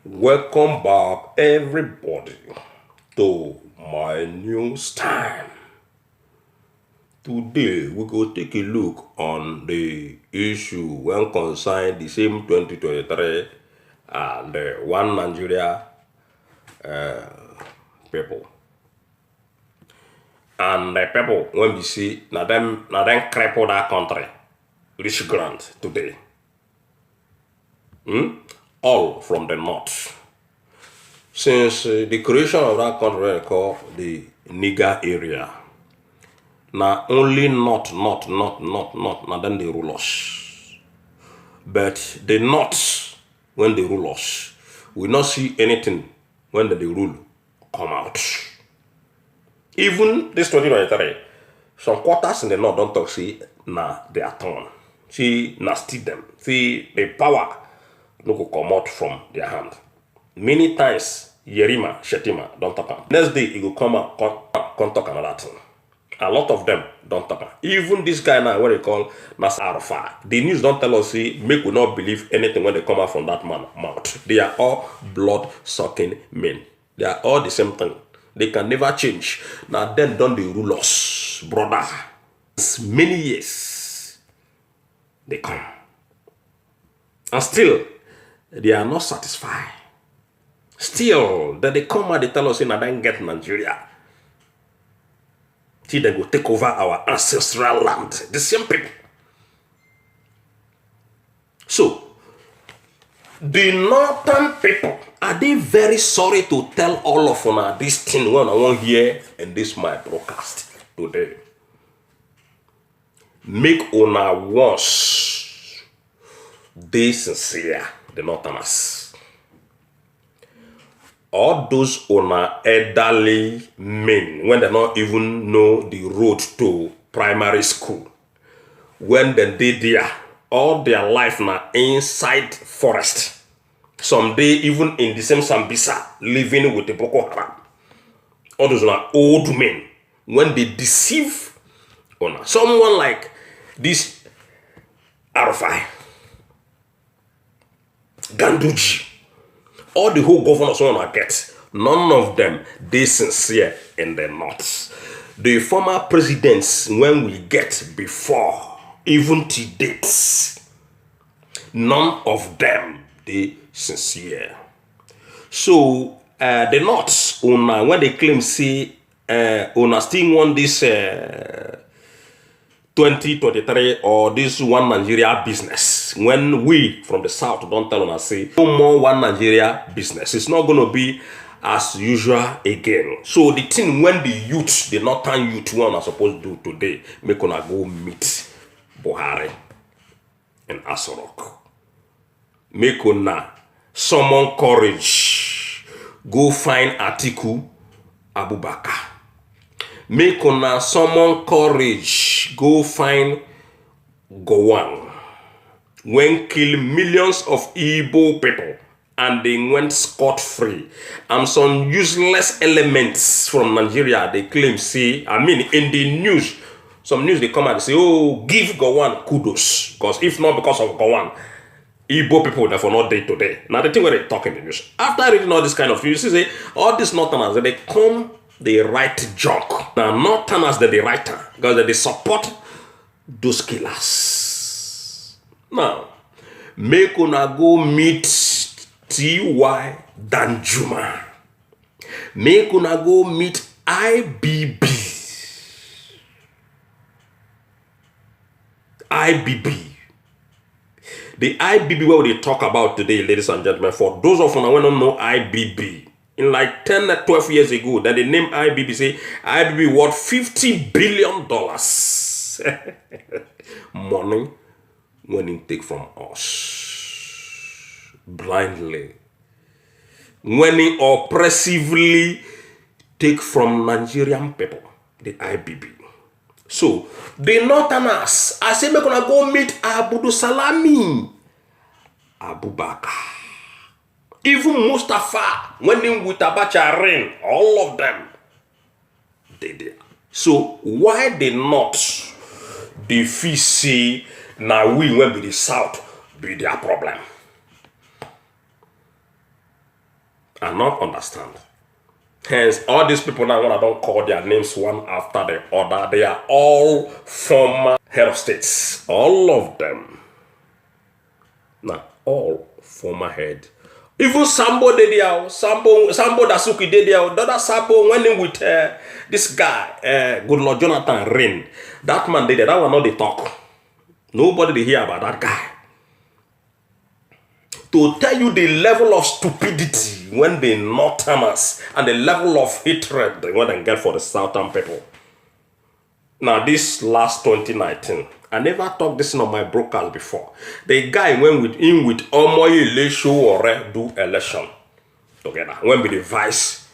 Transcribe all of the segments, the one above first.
Welcome back, everybody, to my news time. Today, we go take a look on the issue when concern the same 2023 and one Nigeria people. And the people, when we see, na them cripple that country, rich grant today. All from the north. Since the creation of that country called the Niger area, now only not, now then they rule us. But the north, when they rule us, we not see anything when they rule come out. Even this 2023, some quarters in the north don't talk, see, they are torn. See, steal them. See, the power no go come out from their hand. Many times, Yerima, Shetima, don't talk am. Next day, he go come out, come talk another thing. A lot of them don't talk am. Even this guy now, what they call Nas Arafat. The news don't tell us, see, make we not believe anything when they come out from that man's mouth. They are all blood-sucking men. They are all the same thing. They can never change. Now then, don't they rule us, brother? It's many years they come. And still, they are not satisfied. Still, that they come and they tell us, I don't get Nigeria. See, they go take over our ancestral land. The same people. So, the northern people, are they very sorry to tell all of us this thing when I want here and this my broadcast today? Make una once they sincere, the northerners. All those elderly men, when they not even know the road to primary school, when they did there, all their life now inside forest. Someday even in the same Sambisa, living with the Boko Haram. All those old men, when they deceive someone like this Arafai, Ganduji, all the whole governors want to get, none of them they sincere in the north. The former presidents, when we get before, even to dates, none of them they sincere. So the north, when they claim say, still want this 2023 or this one Nigeria business, when we from the south don't tell us say no more one Nigeria business, it's not going to be as usual again. So the thing when the youth, the northern youth, one are supposed to do today, make una go meet Buhari and Asorok. Make una summon courage, go find Atiku Abubakar. Make una summon courage, go find Gowon. When kill millions of Igbo people and they went scot-free. And some useless elements from Nigeria, they claim, see, in the news, some news they come and say, oh, give Gowon kudos. Because if not because of Gowon, Igbo people therefore not day to day. Now the thing where they talk in the news. After reading all this kind of news, you see, all these northerners, they come, they write junk. Now northerners, they write because they support those killers. Now, make una go meet T.Y. Danjuma. Make una go meet IBB. IBB. The IBB what they talk about today, ladies and gentlemen, for those of you who don't know IBB, in like 10 or 12 years ago, that the name IBB say IBB worth $50 billion. Money when it take from us blindly. When it oppressively take from Nigerian people, the IBB. So, the northerners, I say, we're going to go meet Abudu Salami, Abubakar. Even Mustafa, when in with Abacha reign, all of them, they did. So, why they not the say, now we will be the south, be their problem? and not understand. Hence, all these people now, when I don't call their names one after the other, they are all former head of states. All of them. Now, all former head. Even Sambo did there, Sambo Dasuki did there, the other Sambo went in with this guy, Good Lord Jonathan Rain. That man did that one not the talk. Nobody did hear about that guy. To tell you the level of stupidity when the Northerners and the level of hatred when they get for the Southern people. Now, this last 2019, I never talked this on my broadcast before. The guy went with Omoyele Sowore do election together. Went with the vice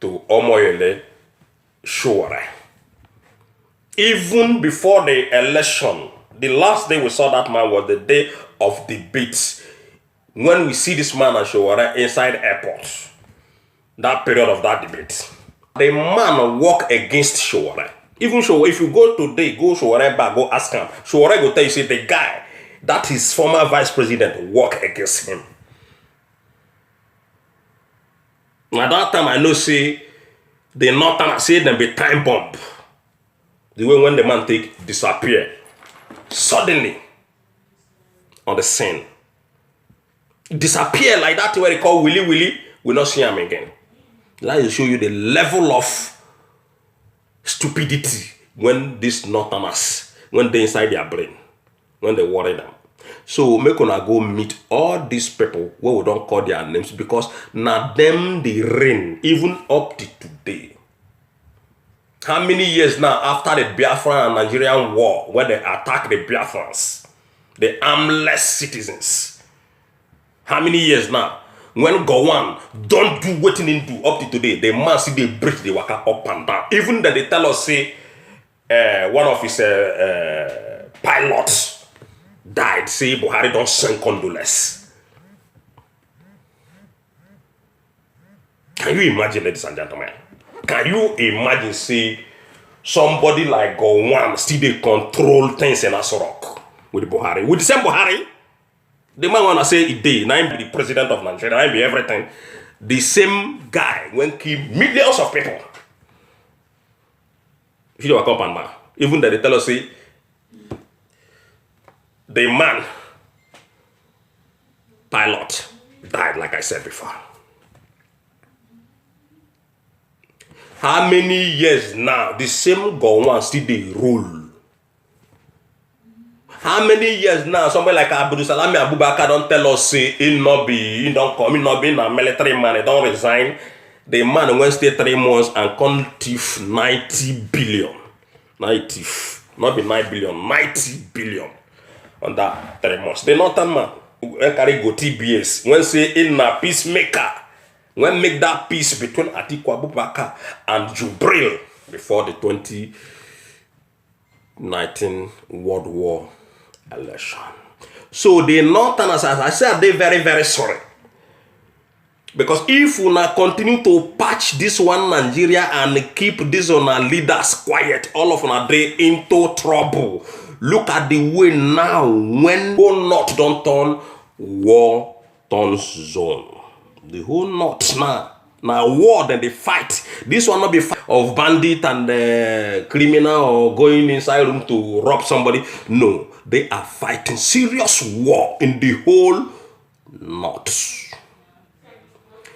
to Omoyele Sowore. Even before the election, the last day we saw that man was the day of debate. When we see this man and Sowore inside airport, that period of that debate, the man walk against Sowore. Even Sowore, if you go today, go Sowore back, go ask him. Sowore go tell you, say the guy that his former vice president walk against him. At that time, I know say the Northern say them be time bomb. The way when the man take disappear suddenly on the scene. Disappear like that where they call Willy Willy, we'll not see him again. That will show you the level of stupidity when these Northerners, when they inside their brain, when they worry them. So make una go meet all these people where we don't call their names because now them they reign even up to today. How many years now after the Biafran and Nigerian war when they attack the Biafrans, the armless citizens? How many years now? When Gowon don't do what he do up to today, the man see they break the waka up and down. Even that they tell us say one of his pilots died. Say Buhari don't send condolence. Can you imagine, ladies and gentlemen? Can you imagine say somebody like Gowon still they control things in Asorok with Buhari? With the same Buhari? The man wanna say it day, now be the president of Nigeria, now be everything. The same guy when kill millions of people. If you walk up and down, even that they tell us say the man pilot died, like I said before. How many years now the same Gowon still they rule? How many years now somebody like Abdul Salami Abubakar don't tell us say he don't be in a military man, he don't resign. The man went stay 3 months and come thief 90 billion. 90, not be 9 billion, 90 billion on that 3 months. The Northern man when carry go TBS, when say in a peacemaker, when make that peace between Atiku Abubakar and Jubril before the 2019 World War election. So the Northerners, as I said, they very, very sorry. Because if we now continue to patch this one Nigeria and keep this on our leaders quiet, all of them they into trouble. Look at the way now when whole North don't turn war turns zone. The whole North now war then they fight. This one not be fight of bandit and criminal or going inside room to rob somebody. No, they are fighting serious war in the whole North.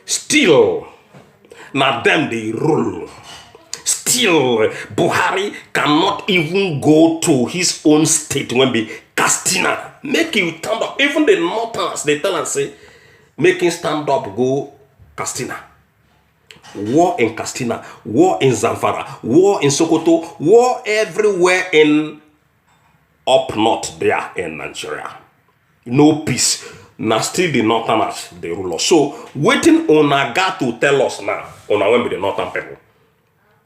Still, now them they rule. Still, Buhari cannot even go to his own state when be Castina. Make you stand up. Even the Northerners, they tell and say, make him stand up, go Castina. War in Castina, war in Zamfara, war in Sokoto, war everywhere in up north there in Nigeria. No peace. Now still the Northerners, they rule us. So waiting on a God to tell us now, on our way the Northern people.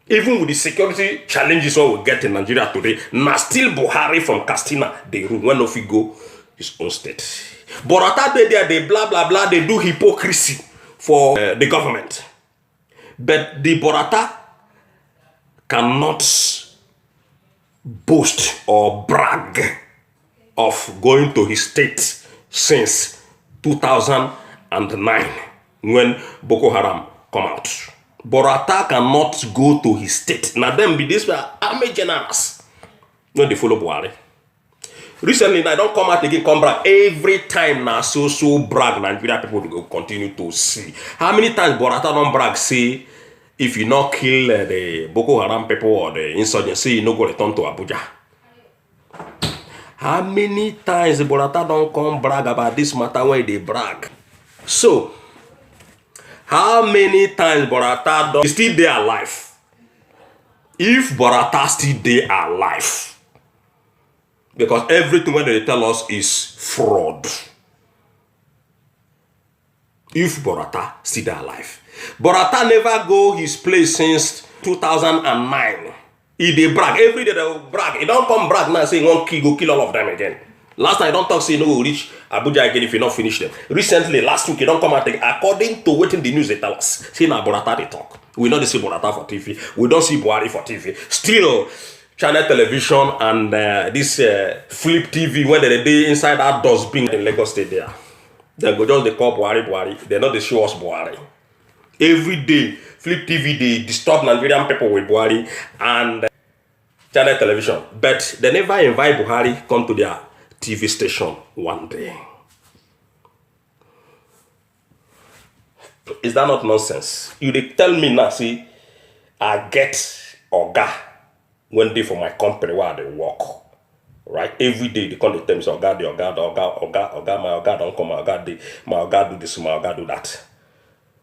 Even with the security challenges what we get in Nigeria today, now still Buhari from Castina, they rule when if we go his own state. But at that day they blah blah blah, they do hypocrisy for the government. But the Borata cannot boast or brag of going to his state since 2009 when Boko Haram come out. Borata cannot go to his state. Now them be this army generals. No, they follow Buhari. Recently, I don't come out again, come back. Every time now so brag, Nigeria people will continue to see. How many times Borata don't brag say, if you not kill the Boko Haram people or the insurgency, you no go return to Abuja. How many times Borata don't come brag about this matter when they brag? So, how many times Borata don't still they alive? If Borata still they alive, because everything when they tell us is fraud. If Borata still they alive, Borata never go his place since 2009. He dey brag every day. They will brag. He don't come brag now saying one key go kill all of them again. Last time I don't talk say no will reach Abuja again if you not finish them. Recently, last week, he don't come out again. According to what in the news they tell us, say na Borata they talk. We not see Borata for TV. We don't see Buhari for TV. Still, Channel Television and this Flip TV when they dey inside that dustbin in Lagos State there. They go just they call Buhari. They not they show us Buhari. Every day, Flip TV they disturb Nigerian people with Buhari and Channel Television, but they never invite Buhari come to their TV station one day. Is that not nonsense? You dey tell me now, see, I get Oga when they for my company where they work. Right? Every day they come to tell me, so Oga, my Oga don't come, my Oga do this, my Oga do that.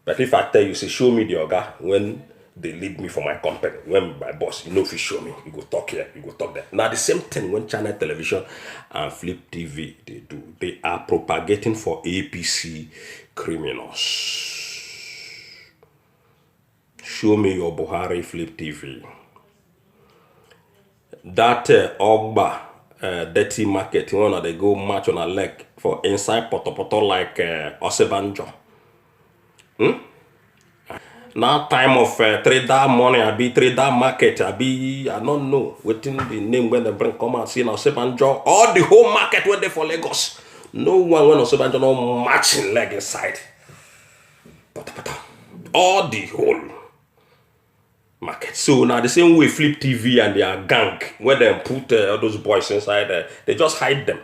But if I tell you, say, show me the Oga when they lead me for my company, when my boss, you know, if you show me, you go talk here, you go talk there. Now the same thing when Channel Television and Flip TV they do, they are propagating for APC criminals. Show me your Buhari Flip TV. That Ogba dirty market, one of they go match on a leg for inside Poto like Osebanjo. Now time of trader money, I be trader market, I don't know waiting the name when they bring come and see now Osebanjo. All the whole market where they for Lagos. No one when Osebanjo no matching leg inside. All the whole market. So now the same way Flip TV and their gang, where they put all those boys inside, they just hide them.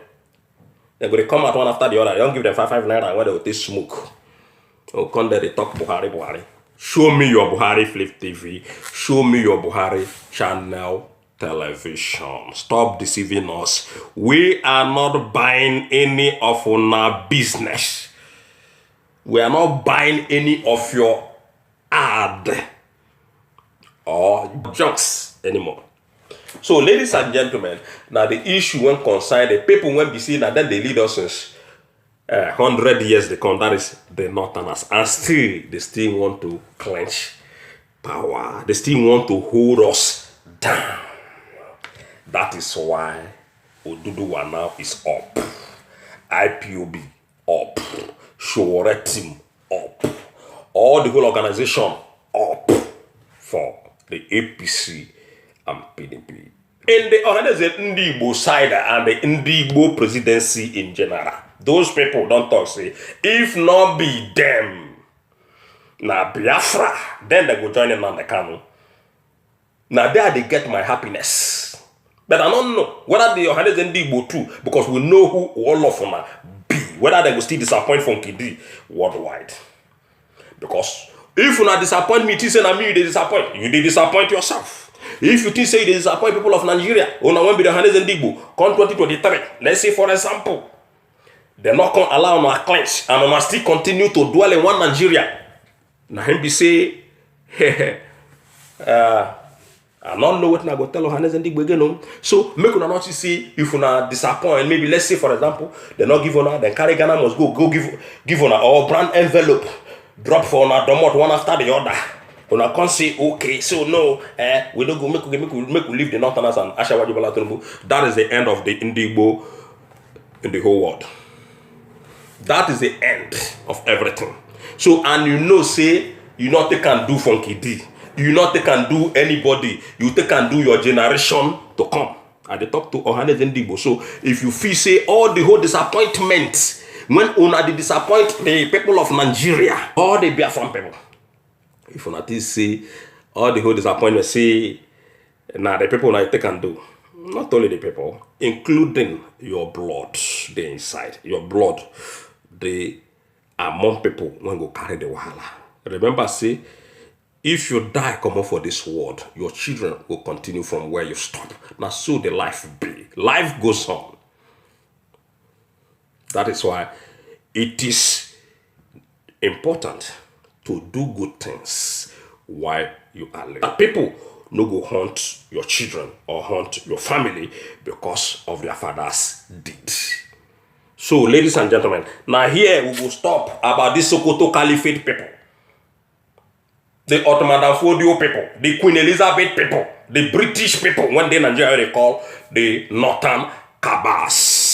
They're going to come out one after the other. They don't give them 5 naira where they will take smoke. Oh, come there, they talk Buhari. Show me your Buhari Flip TV. Show me your Buhari Channel Television. Stop deceiving us. We are not buying any of our business. We are not buying any of your ad or junks anymore. So, ladies and gentlemen, now the issue when concerned the people when be seen that then they lead us since 100 years they come, that is the Northerners, and still they still want to clench power. They still want to hold us down. That is why Oduduwa now is up, IPOB up, Showore team up, all the whole organization up for the APC and PDP. In the Ndigbo side and the Ndigbo presidency in general, those people don't talk, say, if not be them, na Biafra, then they go join in on the Kanu. Now there they get my happiness. But I don't know whether the Yohanes Ndigbo too, because we know who all of them be, whether they will still disappoint Funky D worldwide. Because if you not disappoint me, you say na me you disappoint. You disappoint yourself. If you think say you disappoint people of Nigeria, or now when be the Yohanes Ndigbo, come 2023, let's say for example, they're not going to allow no clench and must still continue to dwell in one Nigeria. Now him be say, I don't know what I go tell Yohanes Ndigbo again. So make una not see if una disappoint. Maybe let's say for example, they not give una, then carry Ghana must go give una or brand envelope, drop for una domot one after the other. Una can't say okay, so no, we don't go make we leave the Northerners and Ashawaju Bola Tinubu. That is the end of the Ndigbo in the whole world. That is the end of everything. So, and you know, say, you not they can do Funky D. You not they can do anybody. You they can do your generation to come. At the top to Yohanes Ndigbo. So, if you feel say all the whole disappointment When una they disappoint the people of Nigeria, all the Biafran people. If una say all the whole disappointment, say now the people I take and do. Not only the people, including your blood, the inside. Your blood, the among people when go carry the wahala. Remember, say, if you die come up for this world, your children will continue from where you stop. Now, so the life be. Life goes on. That is why it is important to do good things while you are living. People no go hunt your children or hunt your family because of their father's deed. So, ladies and gentlemen, now here we will stop about this Sokoto Caliphate people, the Ottoman Fodio people, the Queen Elizabeth people, the British people, when they Nigeria they call the Northern Kabas.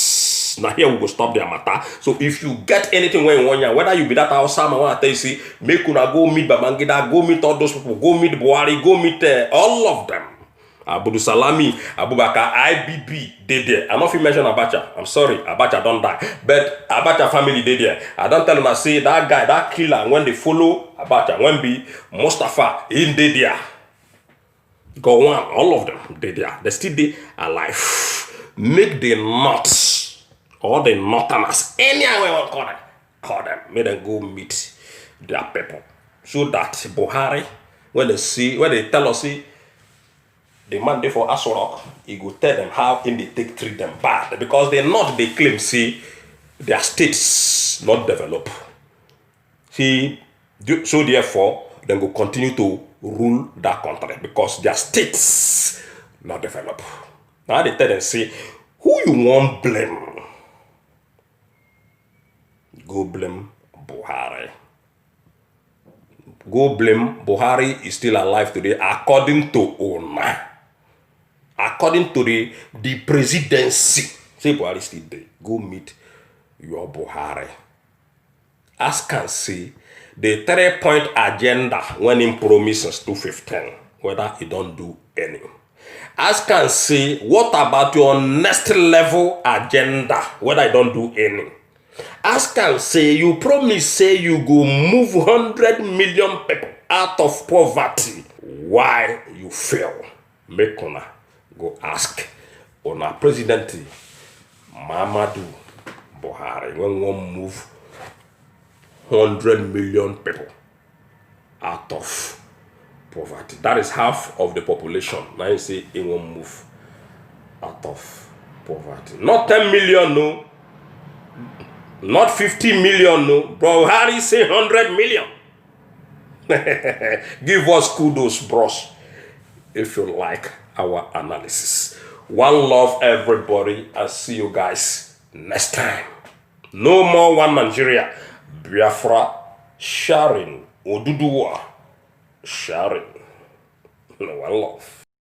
Now here we will stop their matter. So if you get anything when you want, whether you be that outside, I want to tell you, see, make una go meet Babangida, go meet all those people, go meet Buhari, go meet all of them. Abudu Salami, Abubakar, IBB, they there. I'm not going to mention Abacha. I'm sorry, Abacha don't die. But Abacha family, they there. I don't tell them, I say, that guy, that killer, when they follow Abacha, when be Mustafa, in they there. Go on, all of them, they there. They still they alive. Make the nuts. Or the northerners, anywhere we call them, make them go meet their people. So that Buhari, when they tell us, see, the man there for Asorok, he go tell them how in they treat them bad. Because they claim, see, their states not develop. See, so therefore, they go continue to rule that country because their states not develop. Now they tell them, see, who you want blame? Go blame Buhari. Go blame Buhari is still alive today according to Ona. According to the presidency. Say Buhari still there. Go meet your Buhari. As can see, the 3-point agenda when in promises 215, whether he don't do any. As can see, what about your next level agenda, whether he don't do any. As can say, you promise say you go move 100 million people out of poverty. Why you fail? Make una go ask una President Muhammadu Buhari when one move 100 million people out of poverty. That is half of the population. Now you say it won't move out of poverty. Not 10 million, no. Not 50 million, no. Buhari say 100 million. Give us kudos, bros, if you like our analysis. One love, everybody. I'll see you guys next time. No more one Nigeria. Biafra sharing. Oduduwa sharing. One love.